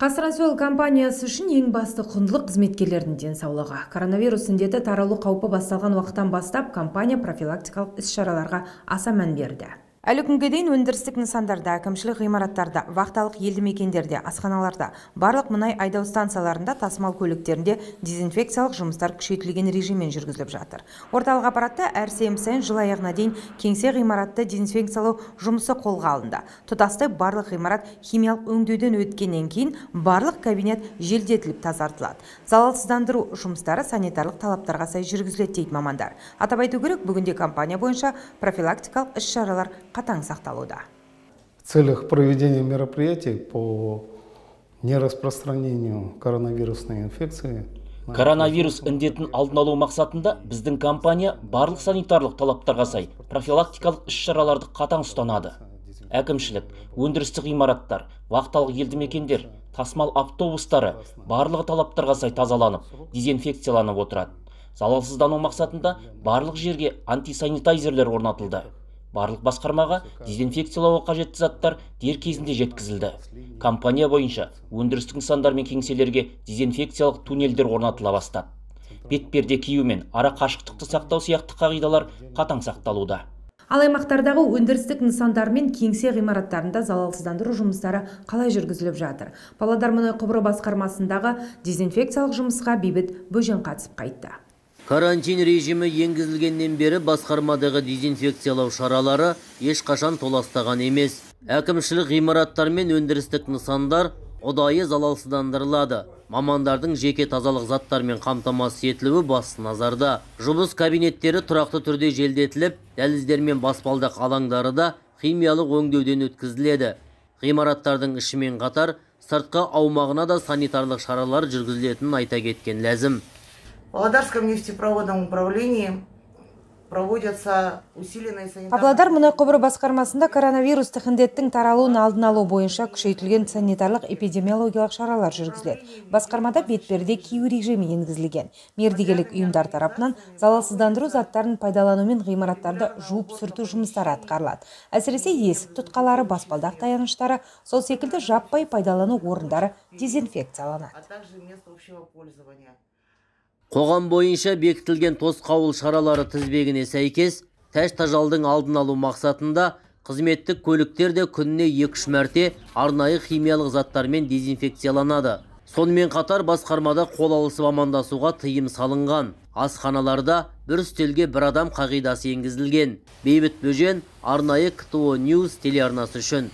Қазтрансойл компаниясы үшін ең басты құндылық қызметкерлердің денсаулығы. Коронавирус індеті таралу қаупі басталған уақыттан бастап компания профилактикалық іс-шараларға аса мән берді. Әлі күнге дейін өндірістік нысандарда, әкімшілік ғимараттарда, вахталық елді мекендерде, асханаларда, барлық мұнай айдау станцияларында, тасымал көліктерінде дезинфекциялық жұмыстар күшейтілген режиммен жүргізіліп жатыр. Орталық аппаратта әр сенбі сайын жыл аяғына дейін кеңсе ғимаратты дезинфекциялау жұмысы қолға алынды. Тұтастай барлық ғимарат химиялық өңдеуден өткеннен кейін барлық кабинет желдетіліп тазартылады. Залалсыздандыру жұмыстары санитарлық талаптарға сай жүргізіледі дейді мамандар. Атап айту керек, бүгінде компания бойынша профилактикалық іс-шаралар қатаң сақталуда. В целях проведения мероприятий по нераспространению коронавирусной инфекции. Коронавирус індетін алдын алу мақсатында біздің компания барлық санитарлық талаптарға сай профилактикалық іс-шараларды қатаң ұстанады. Әкімшілік, өндірістік ғимараттар, вахталық елді мекендер, тасымал автобустары барлығы талаптарға сай тазаланып, дезинфекцияланып отырады. Залалсыздану мақсатында барлық жерге антисанитайзерлер орнатылды. Барлық басқармаға дезинфекциялауға қажетті заттар дер кезінде жеткізілді. Компания бойынша өндірістік нысандар мен кеңселерге дезинфекциялық туннельдер орнатыла бастады. Бетперде кию мен ара қашықтықты сақтау сияқты қағидалар қатаң сақталуда. Ал аймақтардағы өндірістік нысандар мен кеңсе ғимараттарында залалсыздандыру жұмыстары қалай жүргізіліп жатыр? Павлодар мұнай құбыры басқармасындағы дезинфекциялық жұмысқа Бейбіт Бөжен қатысып қайтты. Карантин режимі енгізілгеннен бері басқармадағы дезинфекциялау шаралары ешқашан толастаған емес. Әкімшілік ғимараттар мен өндірістік нысандар ұдайы залалсыздандырылады. Мамандардың жеке тазалық заттармен қамтамасыз етілуі басты назарда. Жұмыс кабинеттері тұрақты түрде желдетіліп, дәліздер мен баспалдақ алаңдары да химиялық өңдеуден өткізіледі. Ғимараттардың ішімен қатар сыртқы аумағына да санитарлық шаралар жүргізілетінін айта кеткен ләзім. В Павлодарском нефтепроводном управлении проводятся усиленные санитарлық. Павлодар мұнай құбыры басқармасында коронавирустық індеттің таралуын алдын алу бойынша күшейтілген санитарлық эпидемиологиялық шаралар жүргізіледі. Басқармада бетперде кию режимі енгізілген. Мердігерлік ұйымдар тарапынан залалсыздандыру заттарын пайдаланумен ғимараттарды жуып сүрту жұмыстары атқарылады. Әсіресе есік тұтқалары, баспалдақ таяныштары, сол секілді жаппай пайдалану орындары дезинфекцияланады. Қоғам бойынша бекітілген тосқауыл шаралары тізбегіне сәйкес, тәж-тажалдың алдын алу мақсатында қызметтік көліктер де күніне 2-3 мәрте арнайы химиялық заттармен дезинфекцияланады. Сонымен қатар басқармада қол алысып амандасуға тыйым салынған. Асханаларда бір үстелге бір адам қағидасы енгізілген. Бейбіт Бөжен, арнайы КТО News телеарнасы үшін.